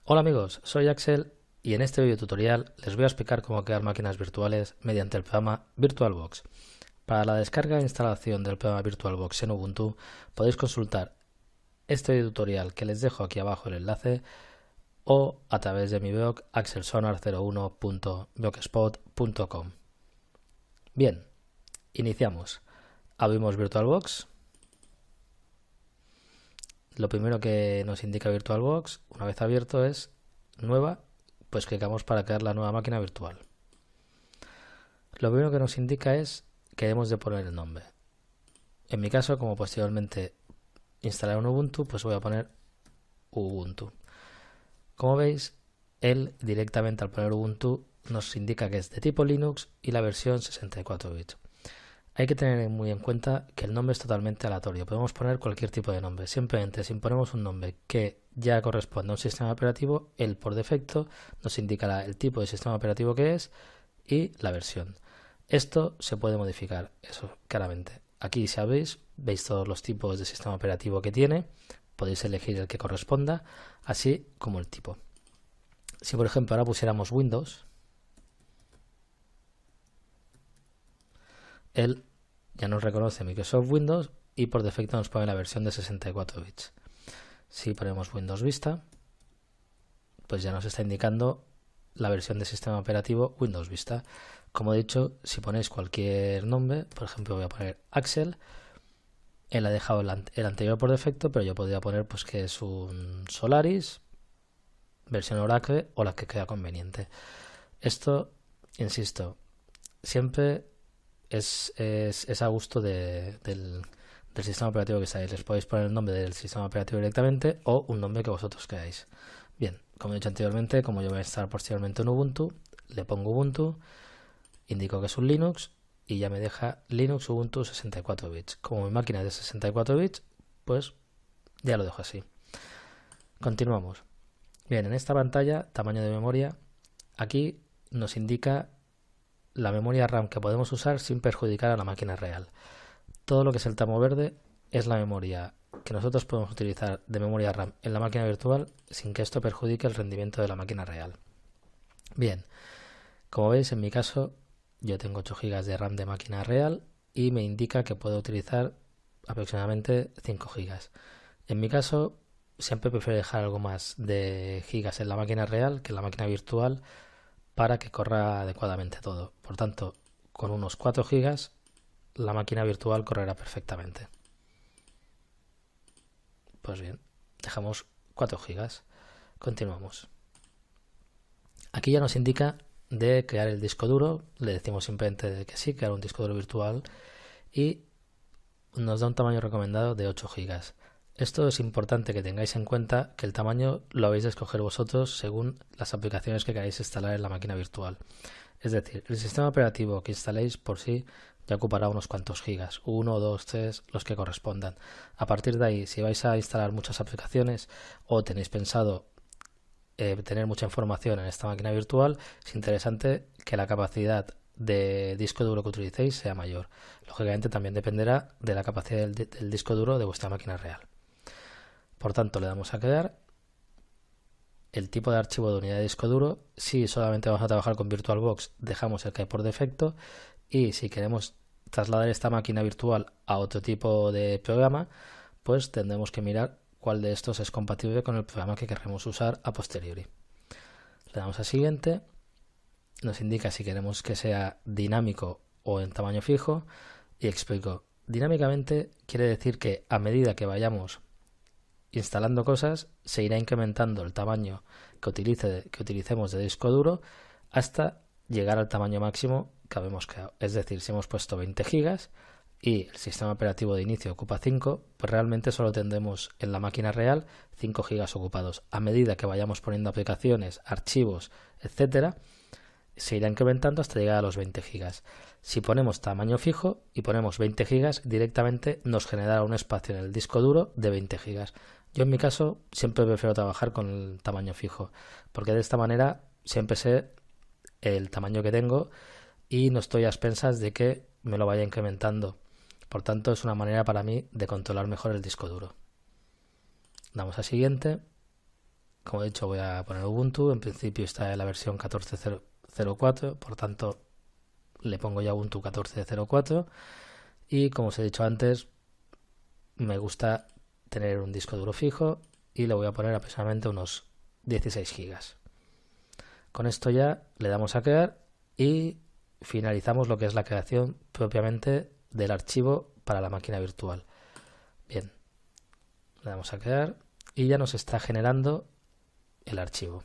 Hola amigos, soy Axel y en este video tutorial les voy a explicar cómo crear máquinas virtuales mediante el programa VirtualBox. Para la descarga e instalación del programa VirtualBox en Ubuntu podéis consultar este video tutorial que les dejo aquí abajo el enlace o a través de mi blog axelsonar01.blogspot.com. Bien, iniciamos. Abrimos VirtualBox. Lo primero que nos indica VirtualBox, una vez abierto, es nueva, pues clicamos para crear la nueva máquina virtual. Lo primero que nos indica es que debemos de poner el nombre. En mi caso, como posteriormente instalaré un Ubuntu, pues voy a poner Ubuntu. Como veis, él directamente al poner Ubuntu nos indica que es de tipo Linux y la versión 64 bits. Hay que tener muy en cuenta que el nombre es totalmente aleatorio. Podemos poner cualquier tipo de nombre. Simplemente si ponemos un nombre que ya corresponde a un sistema operativo, él por defecto nos indicará el tipo de sistema operativo que es y la versión. Esto se puede modificar, eso claramente. Aquí si abrís, veis todos los tipos de sistema operativo que tiene. Podéis elegir el que corresponda, así como el tipo. Si por ejemplo ahora pusiéramos Windows, él ya nos reconoce Microsoft Windows y por defecto nos pone la versión de 64 bits. Si ponemos Windows Vista, pues ya nos está indicando la versión de sistema operativo Windows Vista. Como he dicho, si ponéis cualquier nombre, por ejemplo voy a poner Axel, él ha dejado el anterior por defecto, pero yo podría poner pues que es un Solaris, versión Oracle o la que crea conveniente. Esto, insisto, siempre es a gusto del sistema operativo que estáis. Les podéis poner el nombre del sistema operativo directamente o un nombre que vosotros queráis. Bien, como he dicho anteriormente, como yo voy a estar posteriormente en Ubuntu, le pongo Ubuntu, indico que es un Linux y ya me deja Linux Ubuntu 64 bits. Como mi máquina es de 64 bits, pues ya lo dejo así. Continuamos. Bien, en esta pantalla, tamaño de memoria, aquí nos indica la memoria RAM que podemos usar sin perjudicar a la máquina real. Todo lo que es el tamo verde es la memoria que nosotros podemos utilizar de memoria RAM en la máquina virtual sin que esto perjudique el rendimiento de la máquina real. Bien, como veis en mi caso yo tengo 8 GB de RAM de máquina real y me indica que puedo utilizar aproximadamente 5 GB. En mi caso siempre prefiero dejar algo más de gigas en la máquina real que en la máquina virtual para que corra adecuadamente todo. Por tanto, con unos 4 GB la máquina virtual correrá perfectamente. Pues bien, dejamos 4 GB. Continuamos. Aquí ya nos indica de crear el disco duro. Le decimos simplemente que sí, crear un disco duro virtual y nos da un tamaño recomendado de 8 GB. Esto es importante que tengáis en cuenta que el tamaño lo habéis de escoger vosotros según las aplicaciones que queráis instalar en la máquina virtual. Es decir, el sistema operativo que instaléis por sí ya ocupará unos cuantos gigas, 1, 2, 3, los que correspondan. A partir de ahí, si vais a instalar muchas aplicaciones o tenéis pensado tener mucha información en esta máquina virtual, es interesante que la capacidad de disco duro que utilicéis sea mayor. Lógicamente también dependerá de la capacidad del disco duro de vuestra máquina real. Por tanto, le damos a crear el tipo de archivo de unidad de disco duro. Si solamente vamos a trabajar con VirtualBox, dejamos el que hay por defecto, y si queremos trasladar esta máquina virtual a otro tipo de programa, pues tendremos que mirar cuál de estos es compatible con el programa que queremos usar a posteriori. Le damos a siguiente, nos indica si queremos que sea dinámico o en tamaño fijo, y explico. Dinámicamente quiere decir que a medida que vayamos instalando cosas, se irá incrementando el tamaño que utilicemos de disco duro hasta llegar al tamaño máximo que habemos creado. Es decir, si hemos puesto 20 gigas y el sistema operativo de inicio ocupa 5, pues realmente solo tendremos en la máquina real 5 gigas ocupados. A medida que vayamos poniendo aplicaciones, archivos, etcétera, se irá incrementando hasta llegar a los 20 gigas. Si ponemos tamaño fijo y ponemos 20 gigas, directamente nos generará un espacio en el disco duro de 20 gigas. Yo en mi caso siempre prefiero trabajar con el tamaño fijo, porque de esta manera siempre sé el tamaño que tengo y no estoy a expensas de que me lo vaya incrementando. Por tanto, es una manera para mí de controlar mejor el disco duro. Damos a siguiente Como he dicho, voy a poner Ubuntu. En principio está en la versión 14.04, por tanto le pongo ya Ubuntu 14.04. Y como os he dicho antes, me gusta tener un disco duro fijo y le voy a poner aproximadamente unos 16 gigas. Con esto ya le damos a crear y finalizamos lo que es la creación propiamente del archivo para la máquina virtual. Bien, le damos a crear y ya nos está generando el archivo.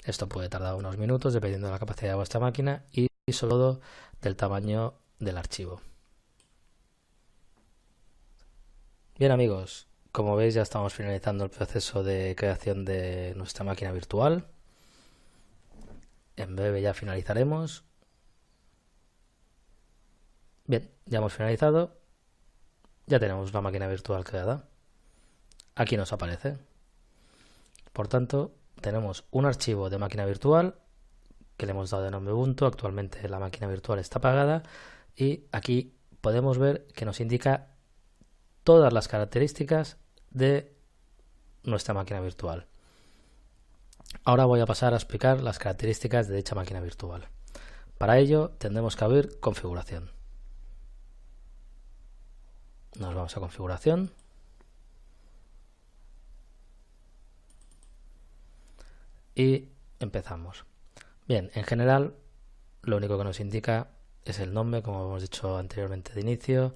Esto puede tardar unos minutos dependiendo de la capacidad de vuestra máquina y sobre todo del tamaño del archivo. Bien amigos, como veis ya estamos finalizando el proceso de creación de nuestra máquina virtual. En breve ya finalizaremos. Bien, ya hemos finalizado. Ya tenemos una máquina virtual creada. Aquí nos aparece. Por tanto, tenemos un archivo de máquina virtual que le hemos dado de nombre Ubuntu. Actualmente la máquina virtual está apagada y aquí podemos ver que nos indica todas las características de nuestra máquina virtual. Ahora voy a pasar a explicar las características de dicha máquina virtual. Para ello tendremos que abrir configuración. Nos vamos a configuración. Y empezamos. Bien, en general lo único que nos indica es el nombre, como hemos dicho anteriormente de inicio.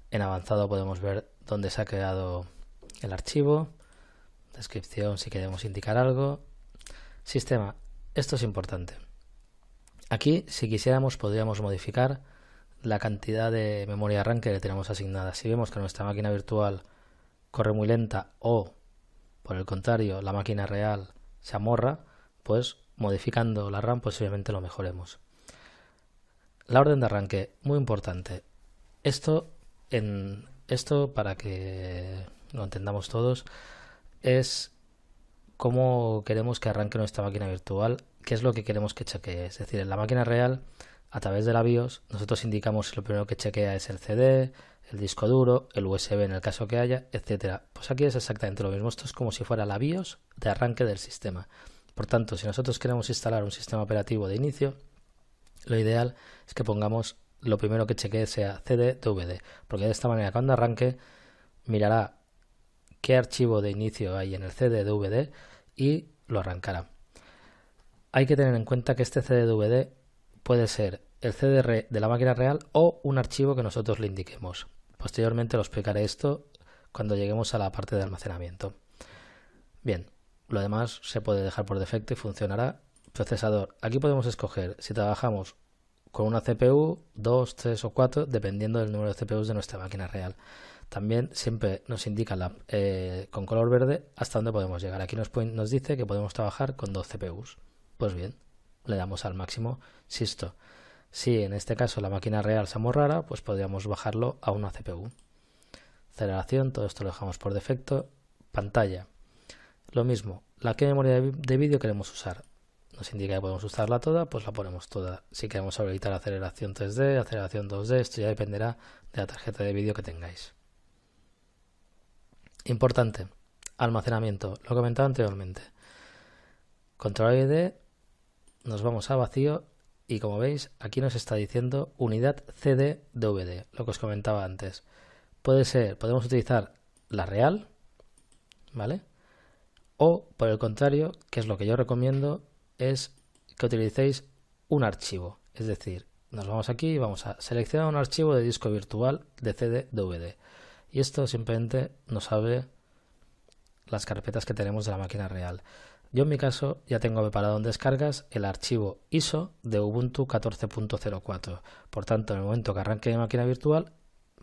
En avanzado podemos ver dónde se ha creado el archivo. Descripción si queremos indicar algo. Sistema, esto es importante. Aquí, si quisiéramos, podríamos modificar la cantidad de memoria RAM que le tenemos asignada. Si vemos que nuestra máquina virtual corre muy lenta o, por el contrario, la máquina real se amorra, pues modificando la RAM posiblemente lo mejoremos. La orden de arranque, muy importante. Esto para que lo entendamos todos, es cómo queremos que arranque nuestra máquina virtual, qué es lo que queremos que chequee. Es decir, en la máquina real, a través de la BIOS, nosotros indicamos si lo primero que chequea es el CD, el disco duro, el USB en el caso que haya, etcétera. Pues aquí es exactamente lo mismo. Esto es como si fuera la BIOS de arranque del sistema. Por tanto, si nosotros queremos instalar un sistema operativo de inicio, lo ideal es que pongamos lo primero que chequee sea CD, DVD, porque de esta manera cuando arranque mirará qué archivo de inicio hay en el CD-DVD y lo arrancará. Hay que tener en cuenta que este CD-DVD puede ser el CD de la máquina real o un archivo que nosotros le indiquemos. Posteriormente lo explicaré esto cuando lleguemos a la parte de almacenamiento. Bien, lo demás se puede dejar por defecto y funcionará. Procesador, aquí podemos escoger si trabajamos con una CPU, 2, 3 o 4, dependiendo del número de CPUs de nuestra máquina real. También siempre nos indica con color verde hasta dónde podemos llegar. Aquí nos dice que podemos trabajar con 2 CPUs. Pues bien, le damos al máximo. Si en este caso la máquina real se amorrara, pues podríamos bajarlo a una CPU. Aceleración, todo esto lo dejamos por defecto. Pantalla, lo mismo. ¿Qué memoria de vídeo queremos usar? Nos indica que podemos usarla toda, pues la ponemos toda. Si queremos habilitar aceleración 3D, aceleración 2D, esto ya dependerá de la tarjeta de vídeo que tengáis. Importante, almacenamiento, lo comentaba anteriormente. Control ID, nos vamos a vacío y como veis aquí nos está diciendo unidad CD-DVD, lo que os comentaba antes. Podemos utilizar la real, ¿vale? O por el contrario, que es lo que yo recomiendo, es que utilicéis un archivo. Es decir, nos vamos aquí y vamos a seleccionar un archivo de disco virtual de CD-DVD. Y esto simplemente nos abre las carpetas que tenemos de la máquina real. Yo en mi caso ya tengo preparado en descargas el archivo ISO de Ubuntu 14.04. Por tanto, en el momento que arranque mi máquina virtual,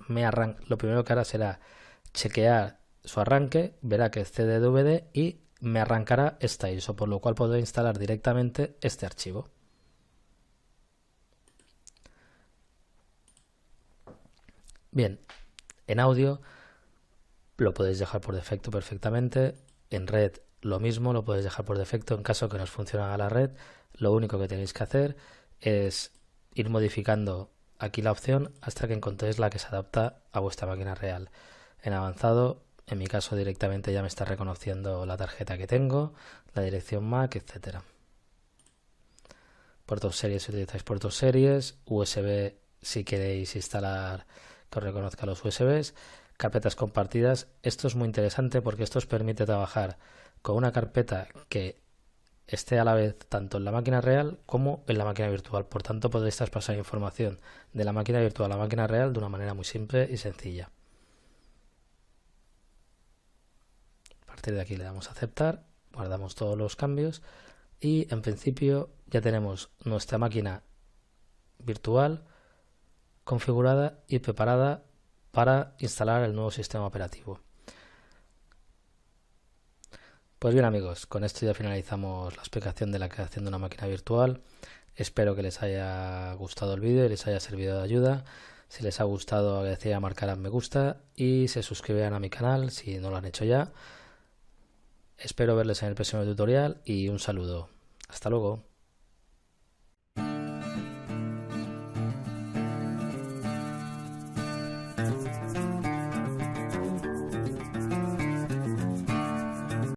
lo primero que hará será chequear su arranque, verá que es CD-DVD y me arrancará esta ISO, por lo cual podré instalar directamente este archivo. Bien, en audio lo podéis dejar por defecto perfectamente. En red lo mismo, lo podéis dejar por defecto. En caso que no os funcione la red, lo único que tenéis que hacer es ir modificando aquí la opción hasta que encontréis la que se adapta a vuestra máquina real. En avanzado En mi caso directamente ya me está reconociendo la tarjeta que tengo, la dirección MAC, etcétera. Puertos series si utilizáis puertos series, USB si queréis instalar que os reconozca los USBs, carpetas compartidas. Esto es muy interesante porque esto os permite trabajar con una carpeta que esté a la vez tanto en la máquina real como en la máquina virtual. Por tanto, podéis traspasar información de la máquina virtual a la máquina real de una manera muy simple y sencilla. A partir de aquí le damos a aceptar, guardamos todos los cambios y en principio ya tenemos nuestra máquina virtual configurada y preparada para instalar el nuevo sistema operativo. Pues bien amigos, con esto ya finalizamos la explicación de la creación de una máquina virtual. Espero que les haya gustado el vídeo y les haya servido de ayuda. Si les ha gustado, agradecería marcar me gusta y se suscribirán a mi canal si no lo han hecho ya. Espero verles en el próximo tutorial y un saludo. Hasta luego.